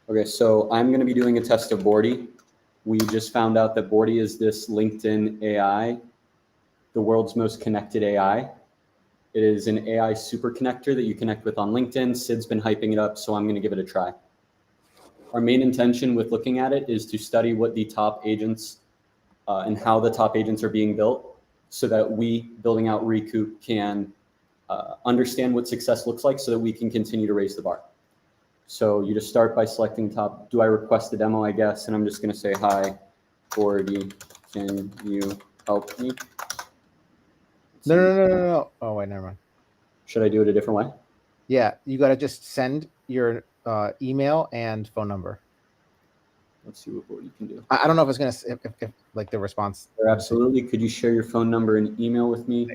Okay, so I'm going to be doing a test of Boardy. We just found out that Boardy is this LinkedIn AI, the world's most connected AI. It is an AI super connector that you connect with on LinkedIn. Sid's been hyping it up, so I'm going to give it a try. Our main intention with looking at it is to study what the top agents and how the top agents are being built so that we, building out Recoup, can understand what success looks like so that we can continue to raise the bar. So you just start by selecting top. Do I request a demo, I guess? And I'm just going to say, hi, Boardy, can you help me? No. Oh, wait, never mind. Should I do it a different way? Yeah, you got to just send your email and phone number. Let's see what Boardy can do. I don't know if it's going to, if like the response. Absolutely. Could you share your phone number and email with me?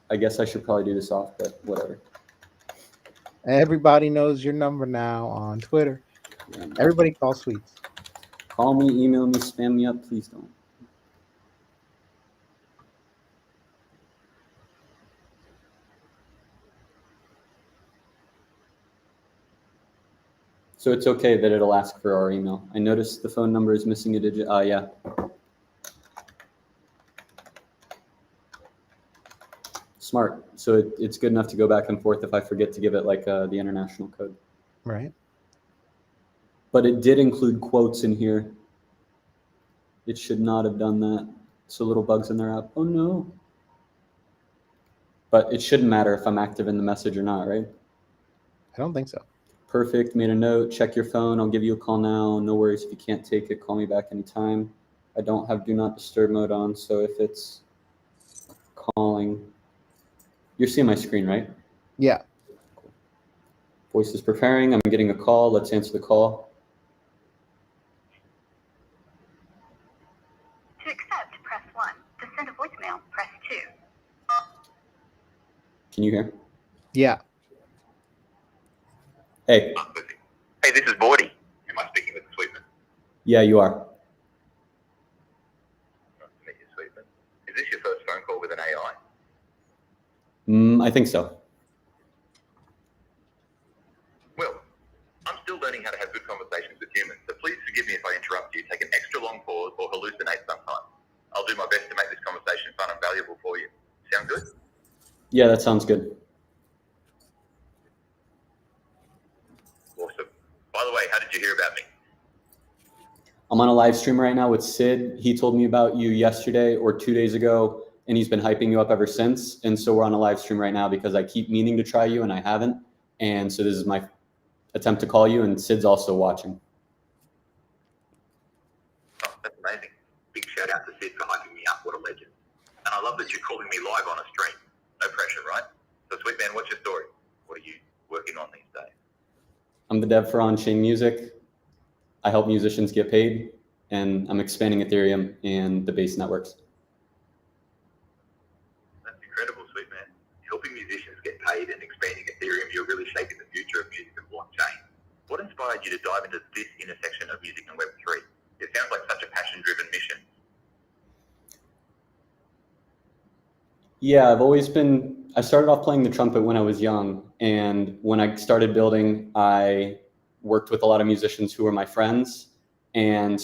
I guess I should probably do this off, but whatever. Everybody knows your number now on Twitter. Everybody calls Sweets. Call me, email me, spam me up. Please don't. So it's okay that it'll ask for our email. I noticed the phone number is missing a digit. Yeah. Smart. So it's good enough to go back and forth if I forget to give it like the international code. Right. But it did include quotes in here. It should not have done that. So little bugs in their app. Oh no. But it shouldn't matter if I'm active in the message or not, right? I don't think so. Perfect. Made a note. Check your phone. I'll give you a call now. No worries if you can't take it. Call me back anytime. I don't have do not disturb mode on, so if it's calling, you're seeing my screen, right? Yeah. Cool. Voice is preparing. I'm getting a call. Let's answer the call. To accept, press 1. To send a voicemail, press 2. Can you hear? Yeah. Hey. Hey, this is Boardy. Am I speaking with Sweetman? Yeah, you are. Nice to meet you, Sweetman. Is this your first phone call with an AI? I think so. Well, I'm still learning how to have good conversations with humans, so please forgive me if I interrupt you, take an extra long pause, or hallucinate sometimes. I'll do my best to make this conversation fun and valuable for you. Sound good? Yeah, that sounds good. Awesome. By the way, how did you hear about me? I'm on a live stream right now with Sid. He told me about you yesterday or 2 days ago, and he's been hyping you up ever since. And so we're on a live stream right now because I keep meaning to try you and I haven't. And so this is my attempt to call you, and Sid's also watching. Oh, that's amazing. Big shout out to Sid for hyping me up. What a legend. And I love that you're calling me live on a stream. No pressure, right? So, Sweetman, what's your story? What are you working on these days? I'm the dev for on-chain music. I help musicians get paid, and I'm expanding Ethereum and the base networks. That's incredible, Sweetman. Helping musicians get paid and expanding Ethereum, you're really shaping the future of music and blockchain. What inspired you to dive into this intersection of music and Web3? It sounds like such a passion-driven mission. Yeah, I started off playing the trumpet when I was young. And when I started building, I worked with a lot of musicians who were my friends and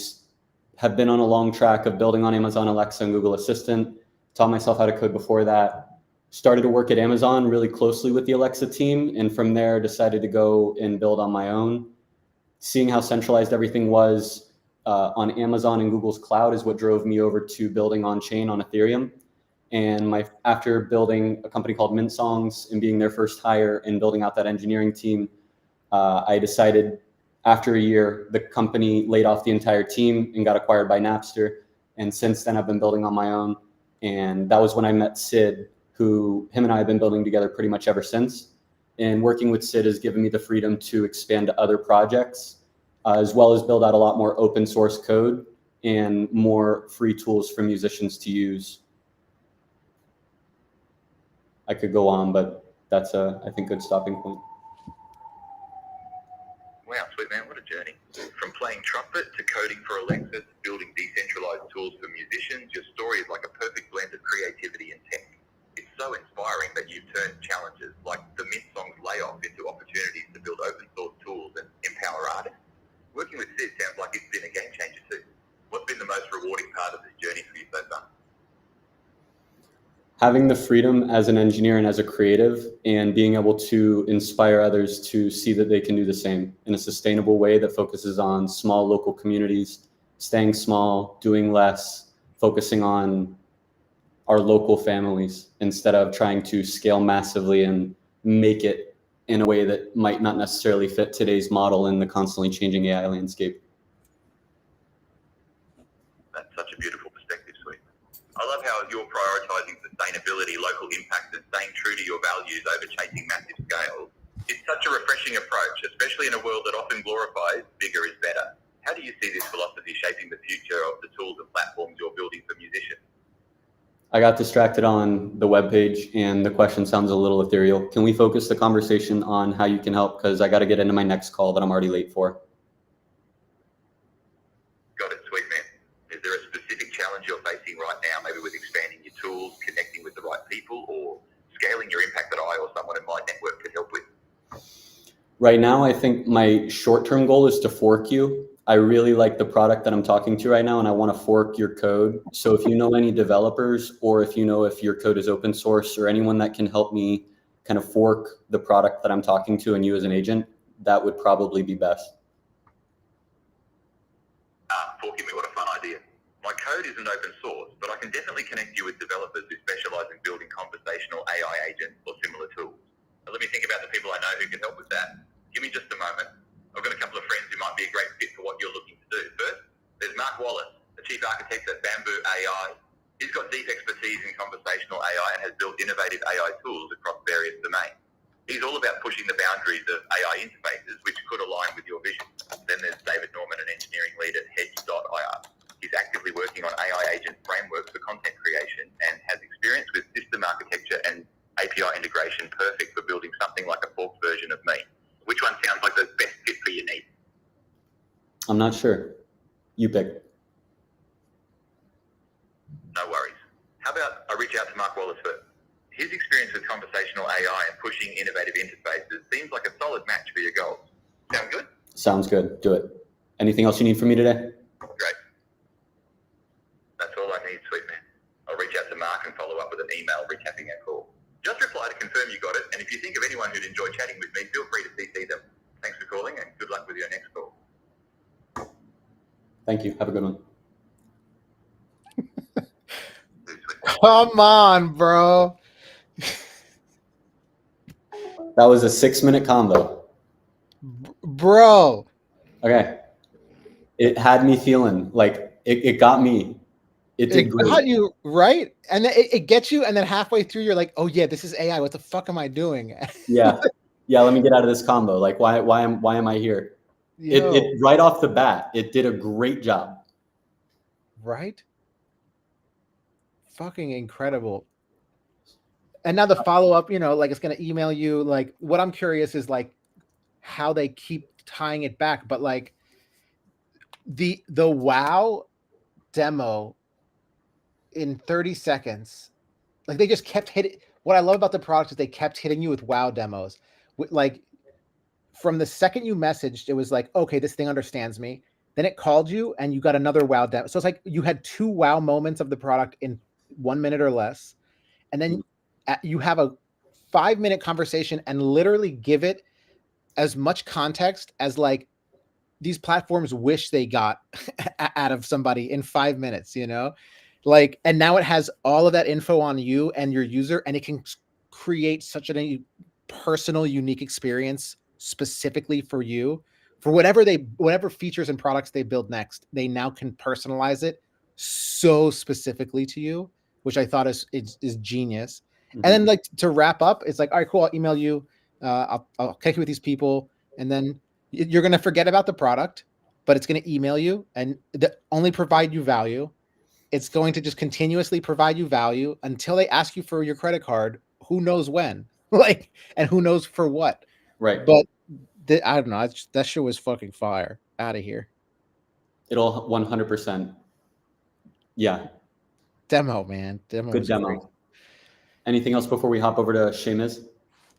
have been on a long track of building on Amazon Alexa and Google Assistant. Taught myself how to code before that. Started to work at Amazon really closely with the Alexa team. And from there, decided to go and build on my own. Seeing how centralized everything was on Amazon and Google's cloud is what drove me over to building on-chain on Ethereum. And after building a company called Mint Songs and being their first hire and building out that engineering team, I decided after a year, the company laid off the entire team and got acquired by Napster. And since then, I've been building on my own. And that was when I met Sid, him and I have been building together pretty much ever since. And working with Sid has given me the freedom to expand to other projects, as well as build out a lot more open source code and more free tools for musicians to use. I could go on, but that's I think, good stopping point. Wow, Sweetman, what a journey. From playing trumpet to coding for Alexa to building decentralized tools for musicians, your story is like a perfect blend of creativity and tech. It's so inspiring that you've turned challenges like the Mint Songs layoff into opportunities to build open Having the freedom as an engineer and as a creative, and being able to inspire others to see that they can do the same in a sustainable way that focuses on small local communities, staying small, doing less, focusing on our local families instead of trying to scale massively and make it in a way that might not necessarily fit today's model in the constantly changing AI landscape. That's such a beautiful perspective, Sweet. I love how you're prioritizing sustainability, local impact, and staying true to your values over chasing massive scale. It's such a refreshing approach, especially in a world that often glorifies bigger is better. How do you see this philosophy shaping the future of the tools and platforms you're building for musicians? I got distracted on the webpage and the question sounds a little ethereal. Can we focus the conversation on how you can help? Because I got to get into my next call that I'm already late for. Got it, sweet man. Is there a specific challenge you're facing right now, maybe with expanding your tools, connecting with the right people, or scaling your impact that I or someone in my network could help with? Right now, I think my short-term goal is to fork you. I really like the product that I'm talking to right now, and I want to fork your code. So if you know any developers, or if you know if your code is open source, or anyone that can help me kind of fork the product that I'm talking to and you as an agent, that would probably be best. Forking me, what a fun idea. My code isn't open source, but I can definitely connect you with developers who specialize in building conversational AI agents or similar tools. Now, let me think about the people I know who can help with that. Give me just a moment. I've got a couple of friends who might be a great fit for what you're looking to do. First, there's Mark Wallace, the chief architect at Bamboo AI. He's got deep expertise in conversational AI and has built innovative AI tools across various domains. He's all about pushing the boundaries of AI interfaces, which could align with your vision. Then there's David Norman, an engineering lead at Hedge.ir. He's actively working on AI agent frameworks for content creation and has experience with system architecture and API integration, perfect for building something like a forked version of me. Which one sounds like the best fit for your needs? I'm not sure. You pick. No worries. How about I reach out to Mark Wallace first? His experience with conversational AI and pushing innovative interfaces seems like a solid match for your goals. Sound good? Sounds good. Do it. Anything else you need from me today? Great. That's all I need, sweet man. I'll reach out to Mark and follow up with an email recapping our call. Just reply to confirm you got it, and if you think of anyone who'd enjoy chatting with me, feel free to CC them. Thanks for calling, and good luck with your next call. Thank you. Have a good one. Come on, bro. That was a 6-minute combo. Bro. Okay. It had me feeling like it got me. It did great. Got you, right? And then it gets you, and then halfway through, you're like, oh, yeah, this is AI. What the fuck am I doing? Yeah. Yeah, let me get out of this combo. Like, why am I here? It right off the bat, it did a great job. Right? Fucking incredible. And now the follow-up, like it's gonna email you. Like, what I'm curious is like how they keep tying it back. But like the WoW demo in 30 seconds, like they just kept hitting. What I love about the product is they kept hitting you with WoW demos. Like from the second you messaged, it was like, okay, this thing understands me. Then it called you and you got another WoW demo. So it's like you had 2 WoW moments of the product in 1 minute or less. And then you have a 5-minute conversation and literally give it as much context as like these platforms wish they got out of somebody in 5 minutes, like, and now it has all of that info on you and your user, and it can create such a personal, unique experience specifically for you, for whatever features and products they build next. They now can personalize it so specifically to you, which I thought is genius. Mm-hmm. And then like to wrap up, it's like, all right, cool. I'll email you. I'll connect you with these people, and then you're going to forget about the product, but it's going to email you and only provide you value. It's going to just continuously provide you value until they ask you for your credit card. Who knows when? Like, and who knows for what? Right. But I don't know. That shit was fucking fire. Out of here. It'll 100%. Yeah. Demo, man. Good demo. Great. Anything else before we hop over to Seamus?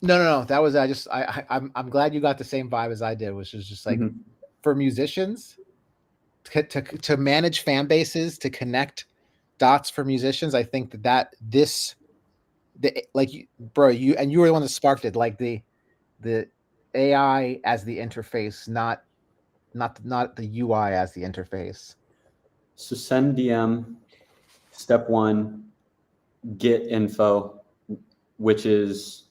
No. That was I'm glad you got the same vibe as I did, which is just like for musicians to manage fan bases, to connect dots for musicians. I think that this bro, you were the one that sparked it, like the AI as the interface, not the UI as the interface. So send DM, step 1, get info, which is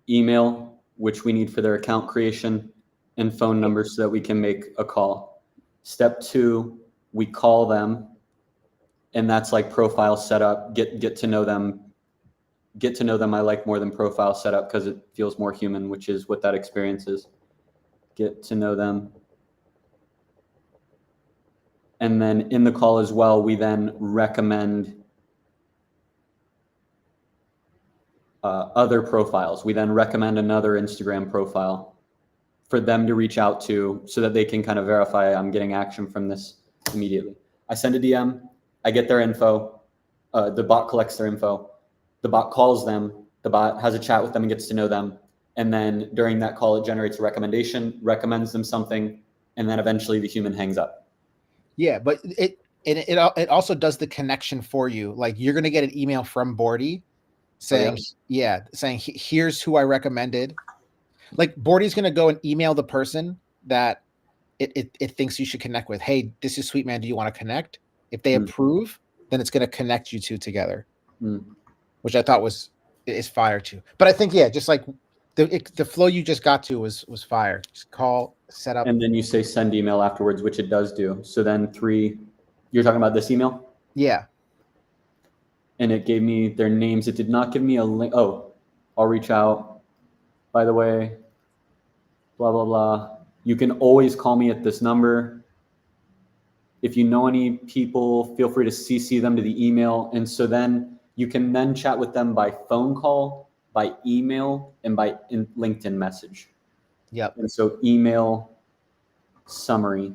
email, which we need for their account creation, and phone number so that we can make a call. Step 2, we call them, and that's like profile setup, get to know them. Get to know them I like more than profile setup because it feels more human, which is what that experience is. Get to know them. And then in the call as well, we then recommend other profiles. We then recommend another Instagram profile for them to reach out to so that they can kind of verify I'm getting action from this immediately. I send a DM, I get their info, the bot collects their info, the bot calls them, the bot has a chat with them and gets to know them. And then during that call, it generates a recommendation, recommends them something, and then eventually the human hangs up. Yeah, but it also does the connection for you. Like you're gonna get an email from Boardy saying, saying here's who I recommended. Like Boardy's gonna go and email the person that it thinks you should connect with. Hey, this is Sweet Man. Do you want to connect? If they approve, then it's gonna connect you two together, which I thought is fire too. But I think just like the flow you just got to was fire. Just call, set up, and then you say send email afterwards, which it does do. So then 3, you're talking about this email? Yeah. And it gave me their names. It did not give me a link. Oh, I'll reach out. By the way, blah, blah, blah. You can always call me at this number. If you know any people, feel free to CC them to the email. And so then you can then chat with them by phone call, by email, and by LinkedIn message. Yep. And so email summary.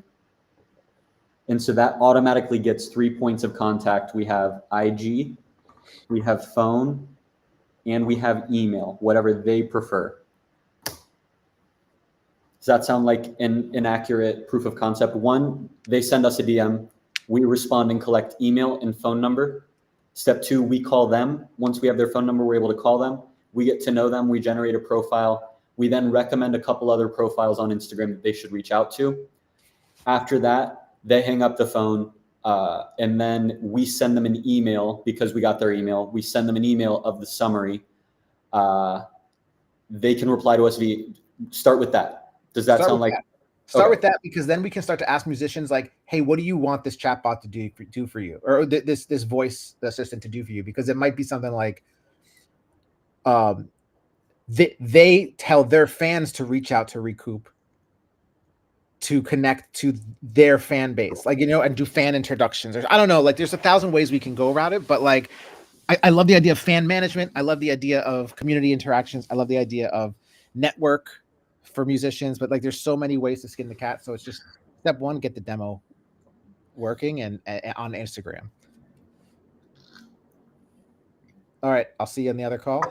And so that automatically gets 3 points of contact. We have IG, we have phone, and we have email, whatever they prefer. Does that sound like an accurate proof of concept? 1, they send us a DM. We respond and collect email and phone number. Step 2, we call them. Once we have their phone number, we're able to call them. We get to know them. We generate a profile. We then recommend a couple other profiles on Instagram that they should reach out to. After that, they hang up the phone, and then we send them an email because we got their email. We send them an email of the summary. They can reply to us via, start with that. Does that sound like? Start with that, because then we can start to ask musicians like, hey, what do you want this chatbot to do for you? Or this voice assistant to do for you? Because it might be something like, they tell their fans to reach out to Recoup to connect to their fan base, like, and do fan introductions. Or I don't know, like there's 1,000 ways we can go around it, but like, I love the idea of fan management. I love the idea of community interactions. I love the idea of network for musicians, but like there's so many ways to skin the cat. So it's just step 1, get the demo working and on Instagram. All right, I'll see you on the other call.